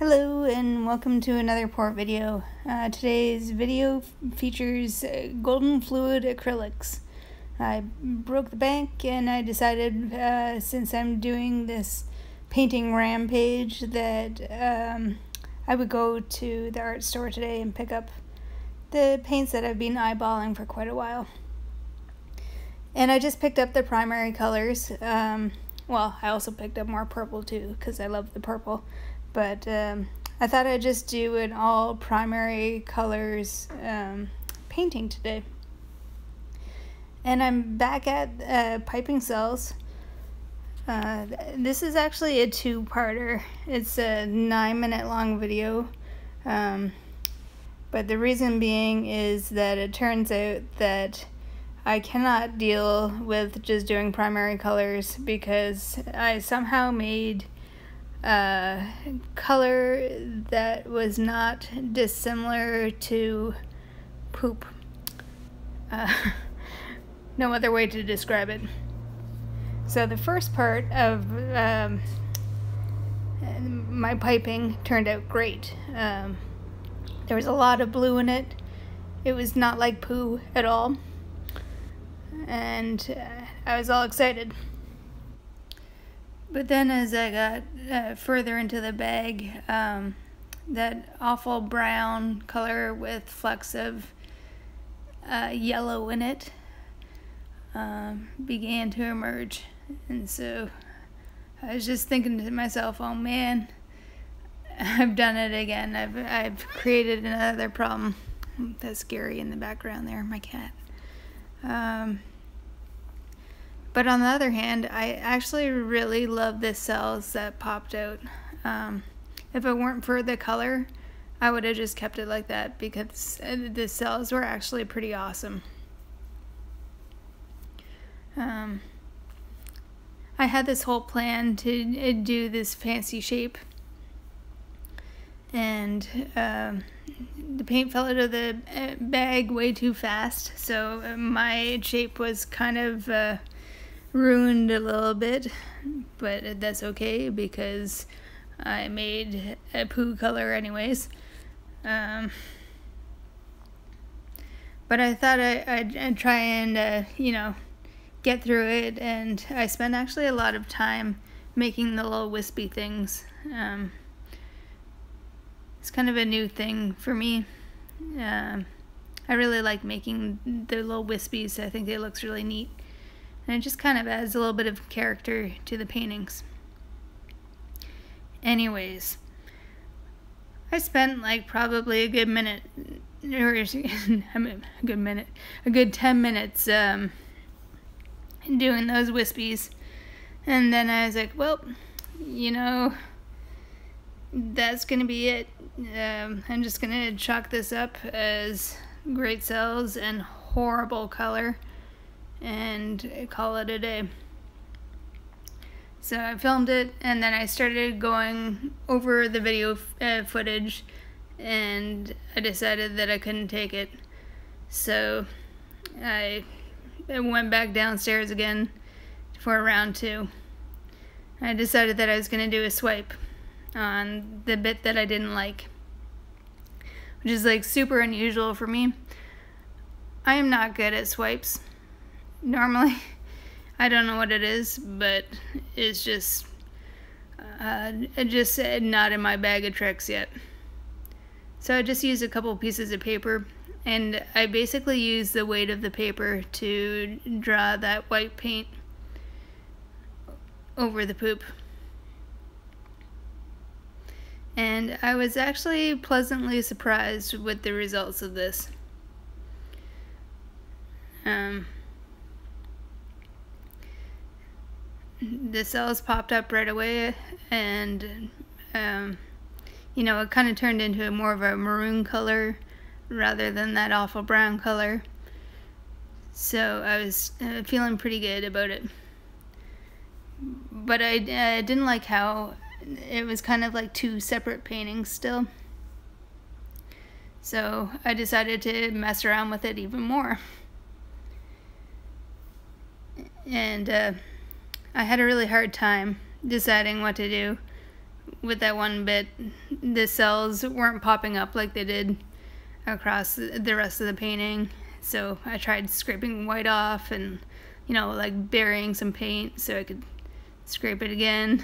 Hello and welcome to another pour video. Today's video features golden fluid acrylics. I broke the bank and I decided since I'm doing this painting rampage that I would go to the art store today and pick up the paints that I've been eyeballing for quite a while. And I just picked up the primary colors. Well, I also picked up more purple too because I love the purple. But I thought I'd just do an all primary colors painting today. And I'm back at piping cells. This is actually a two-parter. It's a 9-minute long video. But the reason being is that it turns out that I cannot deal with just doing primary colors because I somehow made color that was not dissimilar to poop. No other way to describe it. So the first part of my piping turned out great. There was a lot of blue in it. It was not like poo at all. And I was all excited. But then as I got further into the bag, that awful brown color with flecks of yellow in it began to emerge. And so I was just thinking to myself, oh man, I've done it again. I've created another problem. That's Gary in the background there, my cat. But on the other hand, I actually really love the cells that popped out. If it weren't for the color, I would have just kept it like that because the cells were actually pretty awesome. I had this whole plan to do this fancy shape, and the paint fell out of the bag way too fast, so my shape was kind of ruined a little bit, but that's okay because I made a poo color anyways. But I thought I'd try and get through it, and I spent actually a lot of time making the little wispy things. It's kind of a new thing for me. I really like making the little wispies. I think it looks really neat. And it just kind of adds a little bit of character to the paintings. Anyways, I spent like probably a good minute, or a good 10 minutes doing those wispies. And then I was like, well, that's gonna be it. I'm just gonna chalk this up as great cells and horrible color and call it a day. So I filmed it, and then I started going over the video footage, and I decided that I couldn't take it. So I went back downstairs again for round 2. I decided that I was going to do a swipe on the bit that I didn't like, which is like super unusual for me. I am not good at swipes. Normally, I don't know what it is, but it's just not in my bag of tricks yet. So I just used a couple pieces of paper, and I basically used the weight of the paper to draw that white paint over the poop. And I was actually pleasantly surprised with the results of this. The cells popped up right away, and it kind of turned into more of a maroon color rather than that awful brown color. So I was feeling pretty good about it. But I didn't like how it was kind of like 2 separate paintings still. So I decided to mess around with it even more. And I had a really hard time deciding what to do with that one bit, the cells weren't popping up like they did across the rest of the painting. So I tried scraping white off and, you know, like burying some paint so I could scrape it again.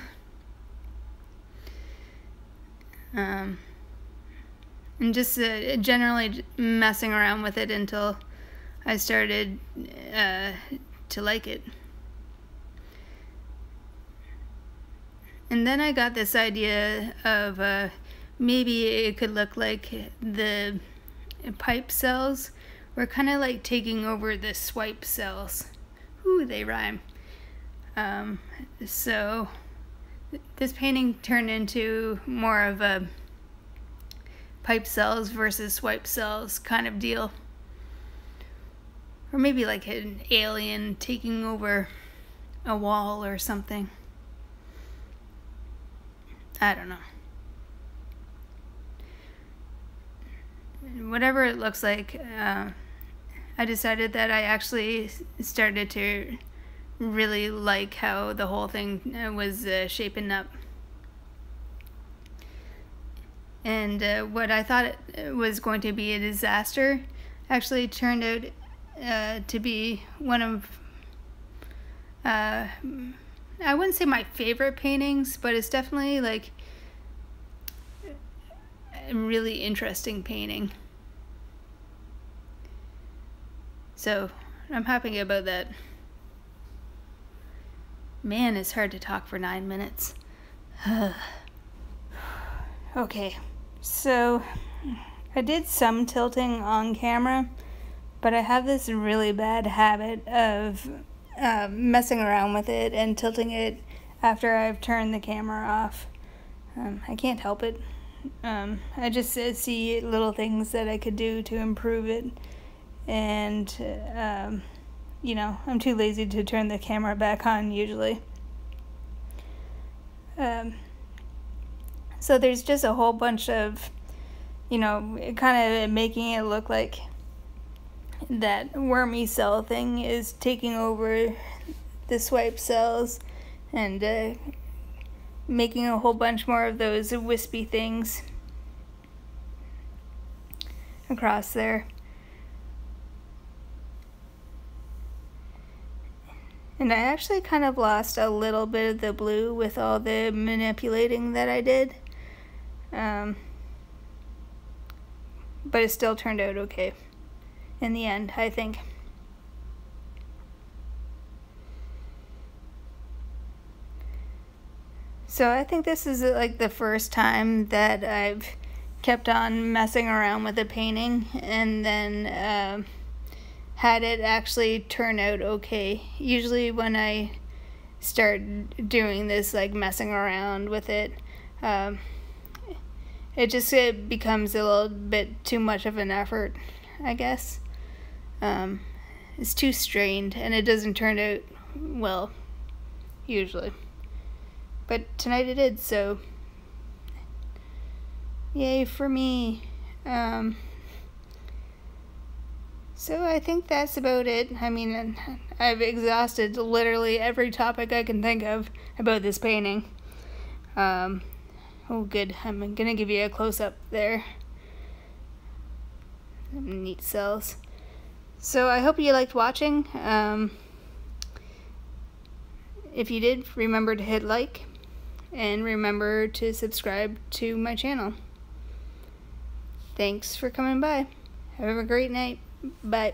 And just generally messing around with it until I started to like it. And then I got this idea of maybe it could look like the pipe cells were kind of like taking over the swipe cells. Ooh, they rhyme. So this painting turned into more of a pipe cells versus swipe cells kind of deal. Or maybe like an alien taking over a wall or something. I don't know. Whatever it looks like, I decided that I actually started to really like how the whole thing was shaping up. And what I thought it was going to be a disaster actually turned out to be one of, I wouldn't say my favorite paintings, but it's definitely like a really interesting painting. So I'm happy about that. Man, it's hard to talk for 9 minutes. Okay, so I did some tilting on camera, but I have this really bad habit of messing around with it and tilting it after I've turned the camera off. I can't help it. I just see little things that I could do to improve it, and you know, I'm too lazy to turn the camera back on usually. So there's just a whole bunch of, you know, kind of making it look like that wormy cell thing is taking over the swipe cells, and making a whole bunch more of those wispy things across there. And I actually kind of lost a little bit of the blue with all the manipulating that I did. But it still turned out okay in the end, I think. So I think this is like the first time that I've kept on messing around with a painting and then had it actually turn out okay. Usually when I start doing this, like messing around with it, it becomes a little bit too much of an effort, I guess. It's too strained and it doesn't turn out well, usually. But tonight it did, so yay for me. So I think that's about it. I mean, I've exhausted literally every topic I can think of about this painting. Oh good, I'm gonna give you a close-up there. Some neat cells. So I hope you liked watching. If you did, remember to hit like, and remember to subscribe to my channel. Thanks for coming by. Have a great night. Bye.